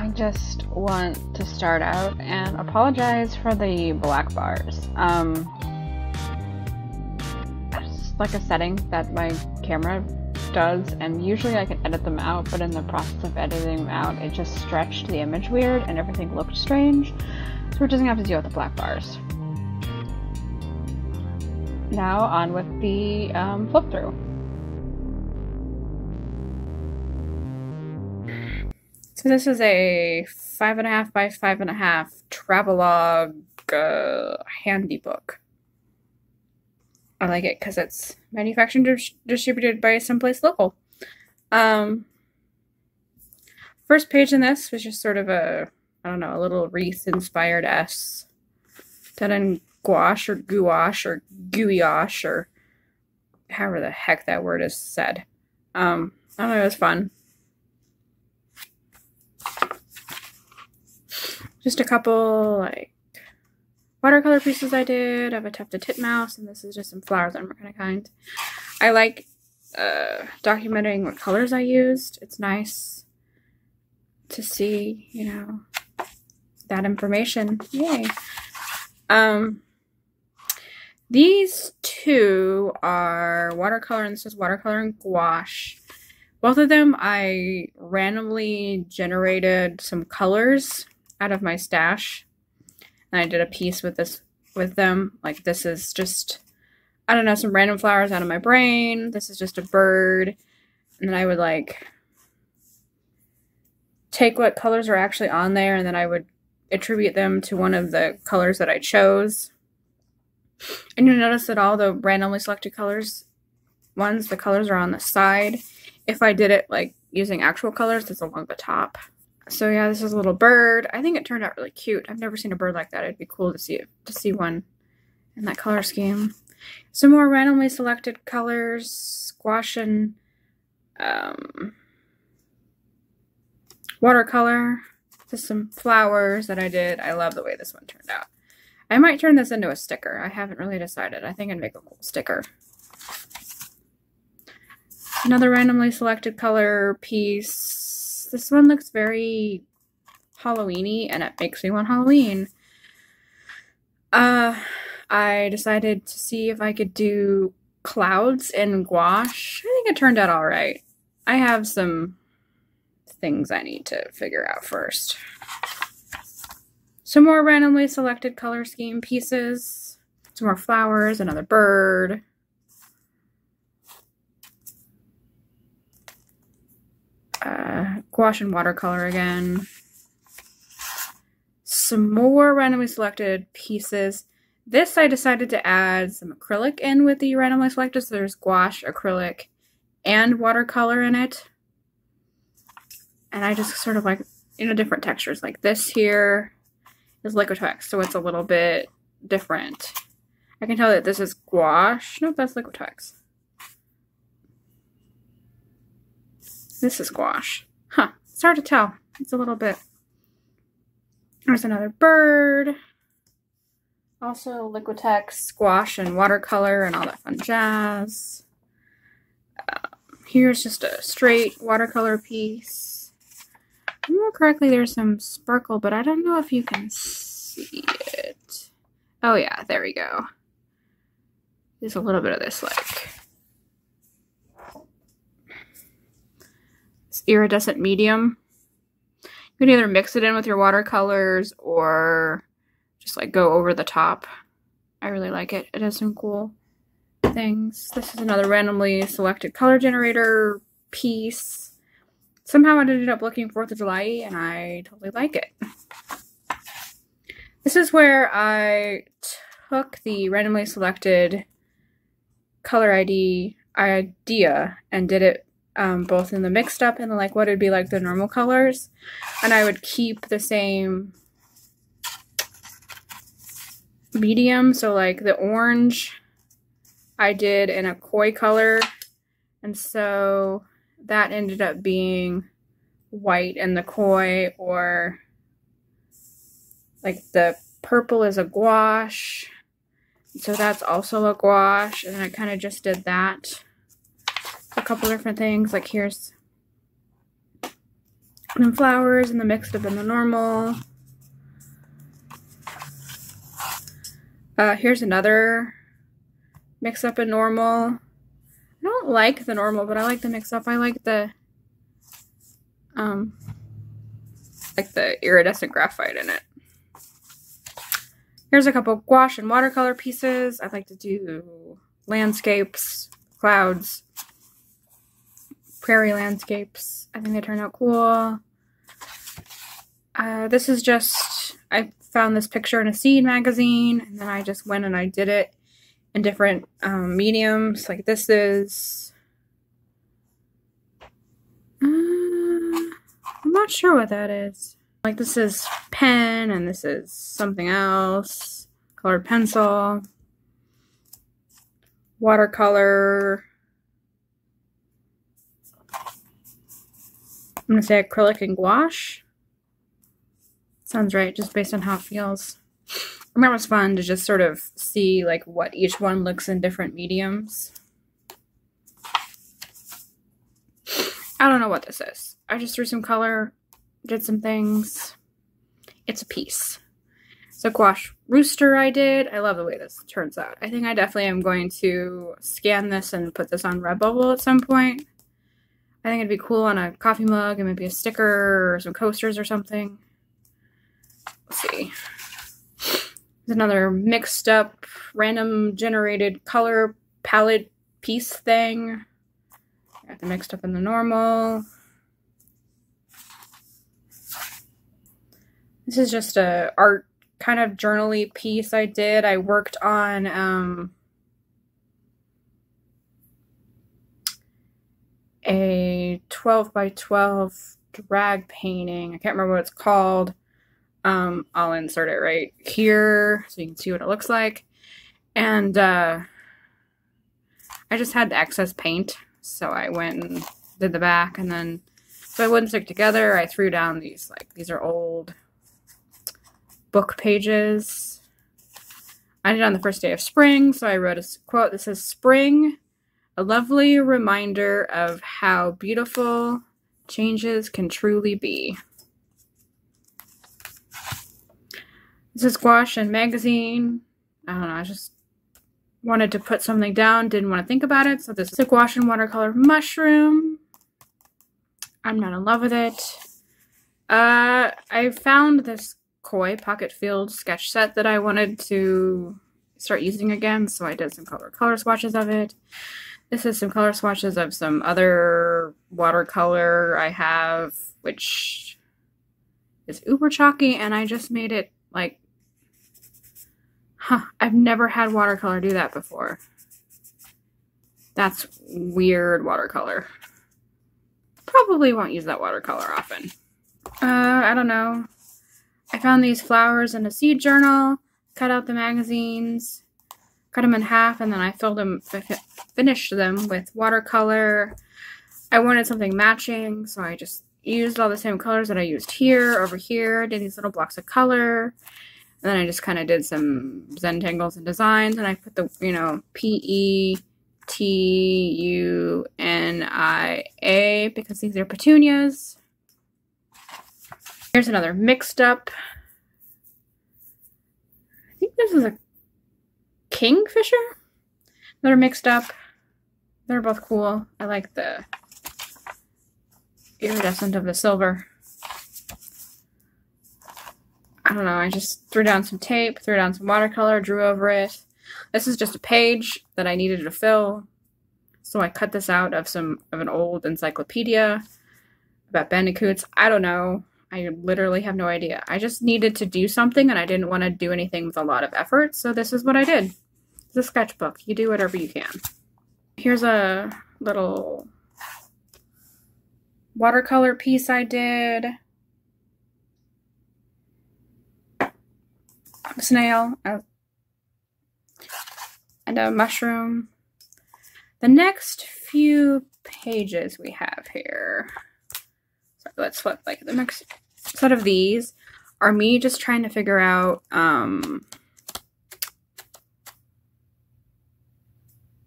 I just want to start out and apologize for the black bars. It's like a setting that my camera does, and usually I can edit them out, but in the process of editing them out, it just stretched the image weird and everything looked strange. So we're just gonna have to deal with the black bars. Now on with the flip through. So this is a 5.5 by 5.5 Travelogue Handibook. I like it because it's manufactured and distributed by someplace local. First page in this was just sort of a, I don't know, a little wreath-inspired S. Done in gouache or gouache or gouache or however the heck that word is said. I don't know, it was fun. Just a couple, like, watercolor pieces I did of a tufted titmouse, and this is just some flowers that I'm kind of kind. I like documenting what colors I used. It's nice to see, you know, that information. Yay. These two are watercolor, and this is watercolor and gouache. Both of them I randomly generated some colors out of my stash, and I did a piece with them. Like, this is just, I don't know, some random flowers out of my brain. This is just a bird, and then I would like take what colors are actually on there, and then I would attribute them to one of the colors that I chose. And you'll notice that all the randomly selected colors ones, the colors are on the side. If I did it like using actual colors, it's along the top. So yeah, this is a little bird. I think it turned out really cute. I've never seen a bird like that. It'd be cool to see one in that color scheme. Some more randomly selected colors, squash and watercolor. Just some flowers that I did. I love the way this one turned out. I might turn this into a sticker. I haven't really decided. I think I'd make a cool sticker. Another randomly selected color piece. This one looks very Halloween-y, and it makes me want Halloween. I decided to see if I could do clouds in gouache. I think it turned out all right. I have some things I need to figure out first. Some more randomly selected color scheme pieces. Some more flowers, another bird. Gouache and watercolor again. Some more randomly selected pieces. This I decided to add some acrylic in with the randomly selected, so there's gouache, acrylic, and watercolor in it. And I just sort of like, you know, different textures. Like this here is Liquitex, so it's a little bit different. I can tell that this is gouache. Nope, that's Liquitex. This is gouache. Huh. It's hard to tell. It's a little bit. There's another bird. Also Liquitex, gouache, and watercolor, and all that fun jazz. Here's just a straight watercolor piece. If I remember correctly, there's some sparkle, but I don't know if you can see it. Oh yeah, there we go. There's a little bit of this, like, iridescent medium. You can either mix it in with your watercolors or just like go over the top. I really like it. It has some cool things. This is another randomly selected color generator piece. Somehow it ended up looking 4th of July, and I totally like it. This is where I took the randomly selected color idea and did it both in the mixed up and like what it'd be like the normal colors, and I would keep the same medium. So like the orange I did in a koi color, and so that ended up being white in the koi, or like the purple is a gouache, so that's also a gouache, and I kind of just did that. A couple different things, like here's And then flowers and the mixed up in the normal. Here's another mix up in normal. I don't like the normal, but I like the mix up. I like the iridescent graphite in it. Here's a couple gouache and watercolor pieces. I like to do landscapes, clouds, prairie landscapes. I think they turn out cool. This is just, I found this picture in a seed magazine, and then I just went and I did it in different mediums. Like this is, I'm not sure what that is. Like this is pen, and this is something else. Colored pencil, watercolor. I'm gonna say acrylic and gouache. Sounds right, just based on how it feels. I remember it was fun to just sort of see like what each one looks in different mediums. I don't know what this is. I just threw some color, did some things. It's a piece. So gouache rooster I did. I love the way this turns out. I think I definitely am going to scan this and put this on Redbubble at some point. I think it'd be cool on a coffee mug and maybe a sticker or some coasters or something. Let's see. There's another mixed up, random generated color palette piece thing. Got the mixed up in the normal. This is just a art kind of journal-y piece I did. I worked on a 12 by 12 drag painting. I can't remember what it's called. I'll insert it right here so you can see what it looks like. And I just had the excess paint, so I went and did the back, and then so it wouldn't stick together, I threw down these, like, these are old book pages. I did it on the first day of spring, so I wrote a quote that says, "Spring, a lovely reminder of how beautiful changes can truly be." This is gouache and magazine. I don't know, I just wanted to put something down, didn't want to think about it. So this is a gouache and watercolor mushroom. I'm not in love with it. I found this Koi pocket field sketch set that I wanted to start using again, so I did some color swatches of it. This is some color swatches of some other watercolor I have, which is uber chalky, and I just made it like, I've never had watercolor do that before. That's weird watercolor. Probably won't use that watercolor often. I don't know. I found these flowers in a seed journal, cut out the magazines, cut them in half, and then I finished them with watercolor. I wanted something matching, so I just used all the same colors that I used here, over here, did these little blocks of color. And then I just kind of did some Zentangles and designs, and I put the, you know, P-E-T-U-N-I-A, because these are petunias. Here's another mixed up. I think this is a kingfisher. Another mixed up. They're both cool. I like the iridescent of the silver. I don't know, I just threw down some tape, threw down some watercolor, drew over it. This is just a page that I needed to fill, so I cut this out of an old encyclopedia about bandicoots. I don't know. I literally have no idea. I just needed to do something, and I didn't want to do anything with a lot of effort, so this is what I did. It's a sketchbook. You do whatever you can. Here's a little watercolor piece I did. A snail and a mushroom. The next few pages we have here, so let's flip, like the next set of these are me just trying to figure out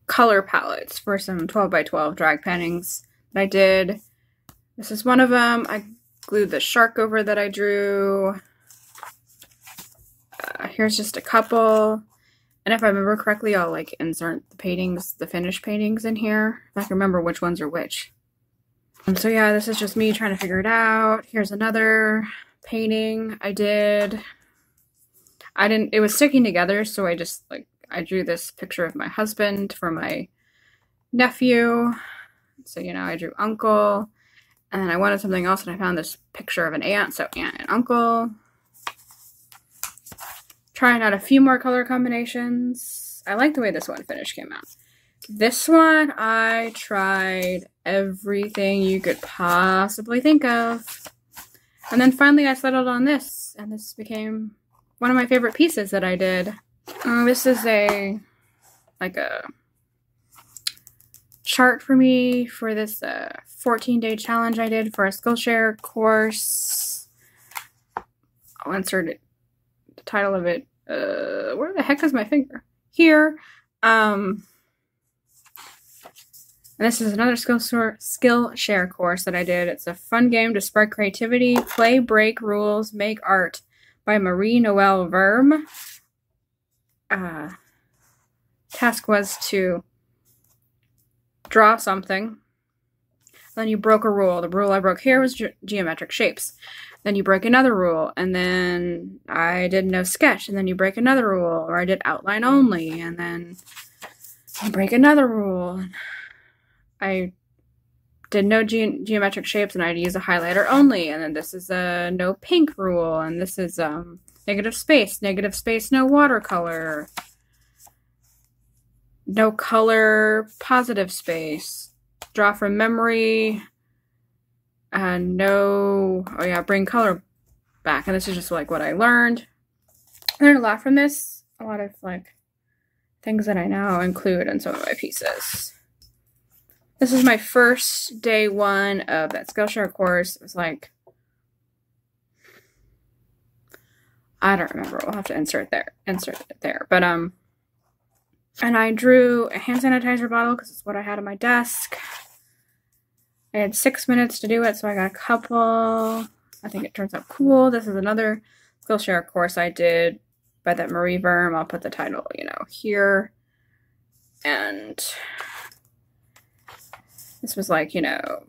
color palettes for some 12 by 12 drag paintings that I did. This is one of them. I glued the shark over that I drew. Here's just a couple. And if I remember correctly, I'll like insert the paintings, the finished paintings in here. If I can remember which ones are which. And so yeah, this is just me trying to figure it out. Here's another painting I did. It was sticking together, so I drew this picture of my husband for my nephew. So, you know, I drew uncle. And then I wanted something else, and I found this picture of an aunt, so aunt and uncle. Trying out a few more color combinations. I like the way this one came out. This one, I tried everything you could possibly think of. And then finally I settled on this, and this became one of my favorite pieces that I did. This is a chart for me for this 14-day challenge I did for a Skillshare course. I'll insert it, the title of it. Where the heck is my finger? Here. And this is another Skillshare course that I did. It's a fun game to spark creativity. Play, break rules, make art by Marie Noelle Verme. Task was to draw something. Then you broke a rule. The rule I broke here was geometric shapes. Then you break another rule, and then I did no sketch, and then you break another rule, or I did outline only, and then you break another rule. I did no geometric shapes, and I'd use a highlighter only, and then this is a no pink rule, and this is negative space, no watercolor, no color, positive space, draw from memory, and bring color back. And this is just like what I learned. I learned a lot from this. A lot of like things that I now include in some of my pieces. This is my first day one of that Skillshare course. It was like, I don't remember. We'll have to insert it there. But and I drew a hand sanitizer bottle because it's what I had on my desk. I had 6 minutes to do it, so I got a couple. I think it turns out cool. This is another Skillshare course I did by that Marie Verme. I'll put the title, here. And this was like,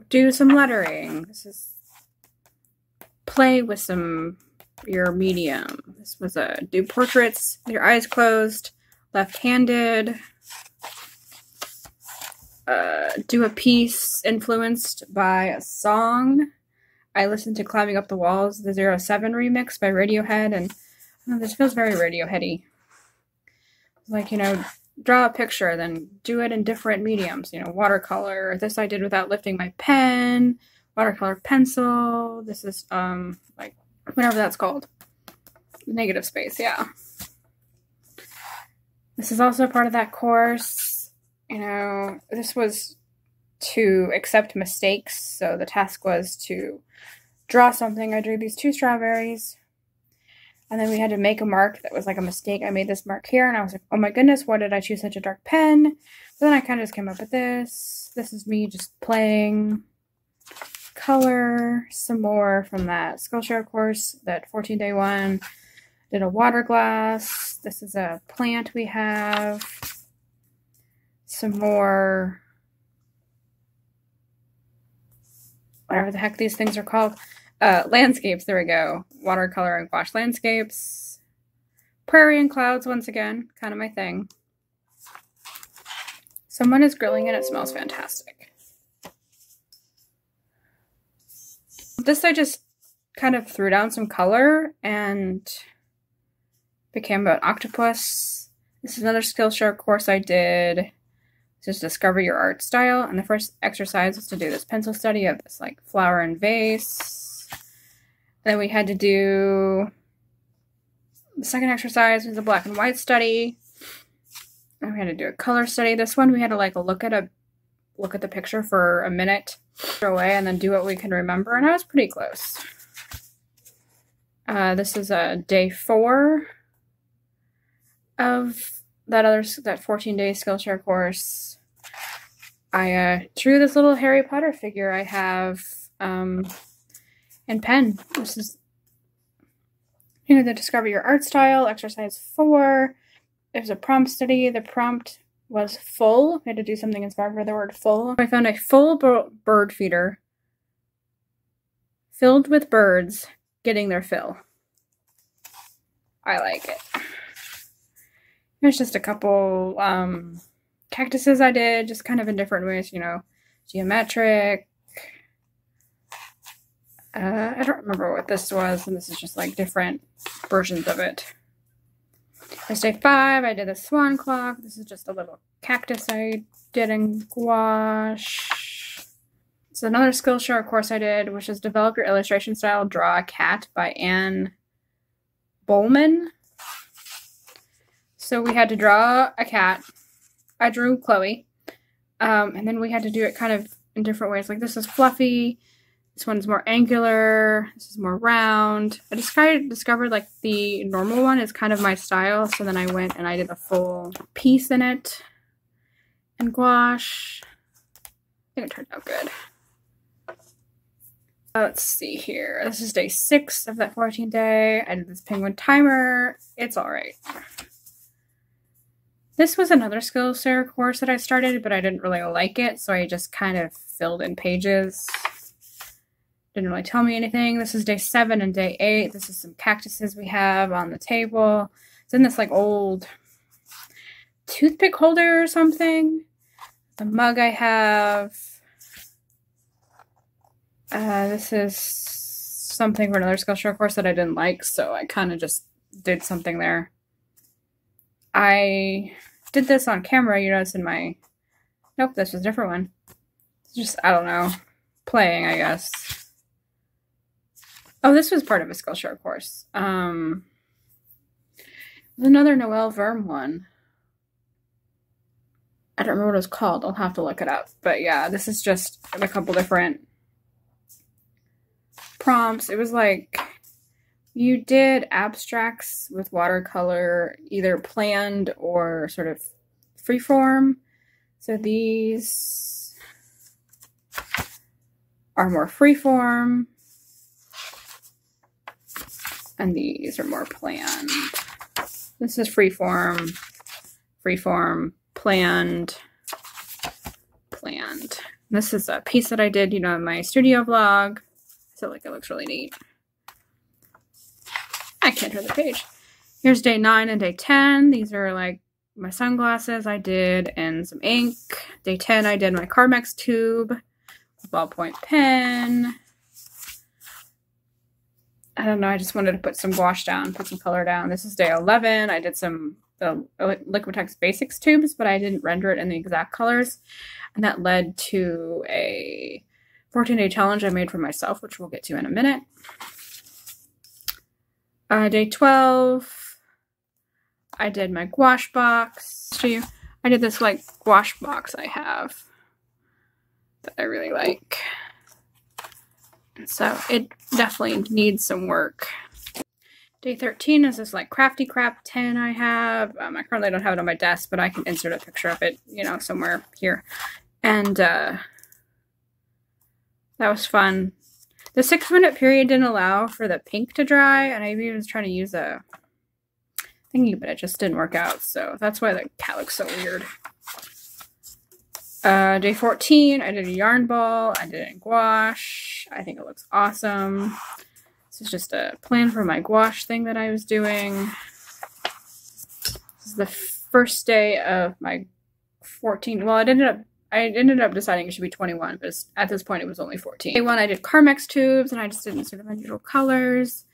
do some lettering. This is play with your medium. This was do portraits with your eyes closed, left-handed. Do a piece influenced by a song. I listened to Climbing Up the Walls, the 07 remix by Radiohead, and this feels very Radioheady. Like, draw a picture, then do it in different mediums. Watercolor. This I did without lifting my pen. Watercolor pencil. This is, like, whatever that's called. Negative space, yeah. This is also part of that course. This was to accept mistakes. So the task was to draw something. I drew these 2 strawberries. And then we had to make a mark that was like a mistake. I made this mark here, and I was like, oh my goodness, why did I choose such a dark pen? So then I kind of just came up with this. This is me just playing color. Some more from that Skillshare course, that 14-day one. Did a water glass. This is a plant we have. Some more, whatever the heck these things are called. Landscapes, there we go. Watercolor and gouache landscapes. Prairie and clouds, once again, kind of my thing. Someone is grilling and it smells fantastic. This I just kind of threw down some color and became about octopus. This is another Skillshare course I did. Just discover your art style. And the first exercise was to do this pencil study of this like flower and vase. Then we had to do the second exercise was a black and white study. And we had to do a color study. This one we had to like look at the picture for a minute, throw away, and then do what we can remember. And I was pretty close. This is day 4 of that 14-day Skillshare course. I drew this little Harry Potter figure I have. and pen. This is, you know, the Discover Your Art Style, exercise 4. It was a prompt study. The prompt was full. We had to do something inspired by the word full. I found a full bird feeder filled with birds getting their fill. I like it. There's just a couple cactuses I did, just kind of in different ways, you know, geometric. I don't remember what this was, and this is just like different versions of it. There's day 5, I did a swan clock. This is just a little cactus I did in gouache. So another Skillshare course I did, which is Develop Your Illustration Style, Draw a Cat by Anne Bowman. So we had to draw a cat. I drew Chloe. And then we had to do it kind of in different ways. Like this is fluffy. This one's more angular. This is more round. I discovered like the normal one is kind of my style. So then I went and I did a full piece in it. And gouache. I think it turned out good. Let's see here. This is day 6 of that 14th day. I did this penguin timer. It's alright. This was another Skillshare course that I started, but I didn't really like it, so I just kind of filled in pages. Didn't really tell me anything. This is day 7 and day 8. This is some cactuses we have on the table. It's in this like old toothpick holder or something. The mug I have. This is something for another Skillshare course that I didn't like, so I kind of just did something there. I did this on camera, you notice in my... Nope, this was a different one. It's just, I don't know, playing, I guess. Oh, this was part of a Skillshare course. There's another Noelle Verme one. I don't remember what it was called. I'll have to look it up. But yeah, this is just a couple different prompts. It was like you did abstracts with watercolor, either planned or sort of freeform. So these are more freeform, and these are more planned. This is freeform, planned. This is a piece that I did, you know, in my studio vlog. I feel like it looks really neat. I can't turn the page. Here's day 9 and day 10. These are like my sunglasses I did and some ink. Day 10, I did my Carmex tube, ballpoint pen. I don't know, I just wanted to put some gouache down, put some color down. This is day 11. I did some Liquitex Basics tubes, but I didn't render it in the exact colors. And that led to a 14-day challenge I made for myself, which we'll get to in a minute. Day 12, I did my gouache box. I did this like gouache box I have that I really like. So it definitely needs some work. Day 13 is this like crafty crap tin I have. I currently don't have it on my desk, but I can insert a picture of it, you know, somewhere here. And that was fun. The 6-minute period didn't allow for the pink to dry, and I even was trying to use a thingy, but it just didn't work out. So that's why the cat looks so weird. Day 14, I did a yarn ball. I did it in gouache. I think it looks awesome. This is just a plan for my gouache thing that I was doing. This is the first day of my 14. Well, I ended up deciding it should be 21, but at this point it was only 14. Day 1, I did Carmex tubes, and I just did sort of unusual colors.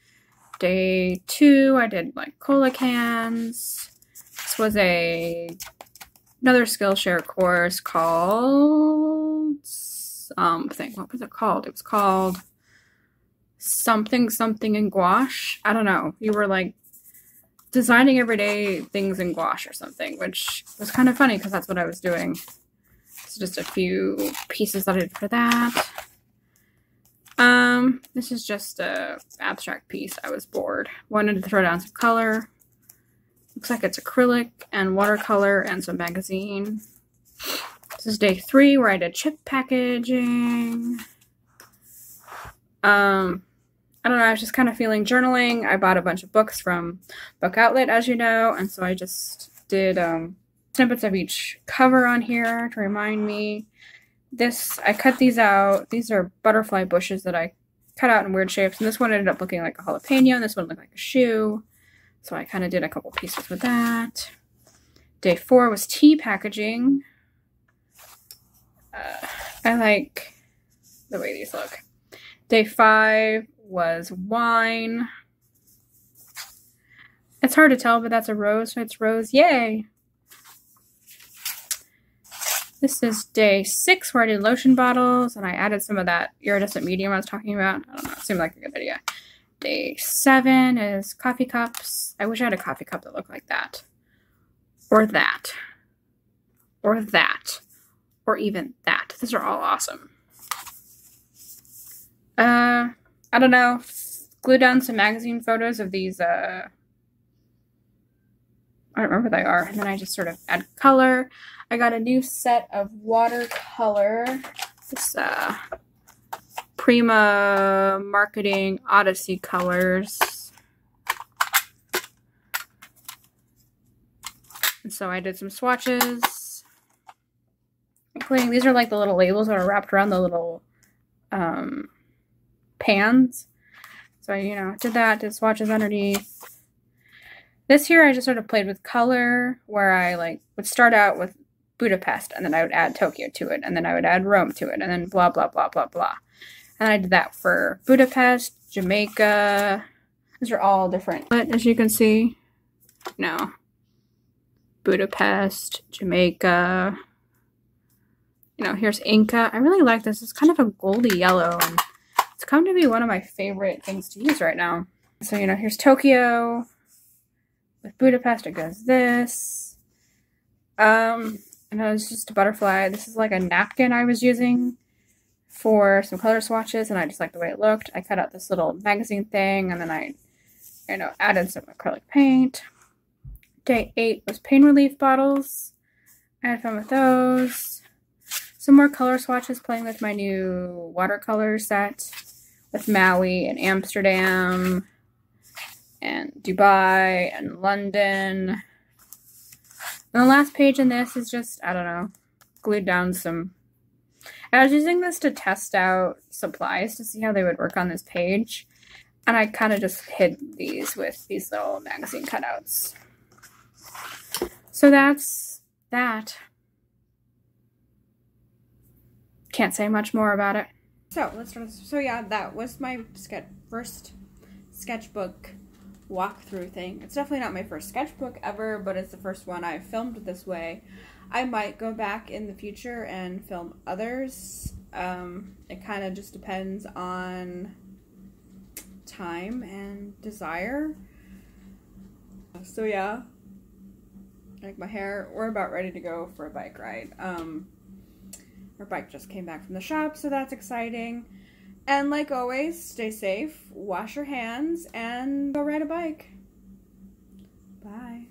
Day 2, I did like cola cans. This was another Skillshare course called something. What was it called? It was called something in gouache. I don't know. You were like designing everyday things in gouache or something, which was kind of funny because that's what I was doing. So just a few pieces that I did for that. This is just a abstract piece. I was bored. Wanted to throw down some color. Looks like it's acrylic and watercolor and some magazine. This is day 3 where I did chip packaging. I don't know, I was just kind of feeling journaling. I bought a bunch of books from Book Outlet, as you know, and so I just did snippets of each cover on here to remind me. I cut these out. These are butterfly bushes that I cut out in weird shapes, and this one ended up looking like a jalapeno, and this one looked like a shoe. So I kind of did a couple pieces with that. Day 4 was tea packaging. I like the way these look. Day 5 was wine. It's hard to tell, but that's a rose, so it's rose. Yay! This is day 6 where I did lotion bottles, and I added some of that iridescent medium I was talking about. I don't know, it seemed like a good idea. Day 7 is coffee cups. I wish I had a coffee cup that looked like that. Or that. Or that. Or even that. These are all awesome. I don't know. Glued down some magazine photos of these, I don't remember what they are. And then I just sort of add color. I got a new set of watercolor. This, Prima Marketing Odyssey colors. And so I did some swatches. Including, these are like the little labels that are wrapped around the little pans. So I, did that, did swatches underneath. This year I just sort of played with color, where I would start out with Budapest, and then I would add Tokyo to it, and then I would add Rome to it, and then blah, blah, blah, blah, blah. And I did that for Budapest, Jamaica. These are all different. But as you can see, Budapest, Jamaica. Here's Inca. I really like this. It's kind of a goldy yellow, and it's come to be one of my favorite things to use right now. So, here's Tokyo. With Budapest, it goes this. And it's just a butterfly. This is like a napkin I was using for some color swatches, and I just like the way it looked. I cut out this little magazine thing, and then I, added some acrylic paint. Day 8 was pain relief bottles. I had fun with those. Some more color swatches, playing with my new watercolor set with Maui and Amsterdam and Dubai and London. And the last page in this is just, I don't know, glued down some. I was using this to test out supplies to see how they would work on this page. And I kind of just hid these with these little magazine cutouts. So that's that. Can't say much more about it. So let's start. So yeah, that was my first sketchbook walkthrough thing. It's definitely not my first sketchbook ever, but it's the first one I've filmed this way. I might go back in the future and film others. It kind of just depends on time and desire. So yeah, like my hair, we're about ready to go for a bike ride. Our bike just came back from the shop, so that's exciting. And like always, stay safe, wash your hands, and go ride a bike. Bye.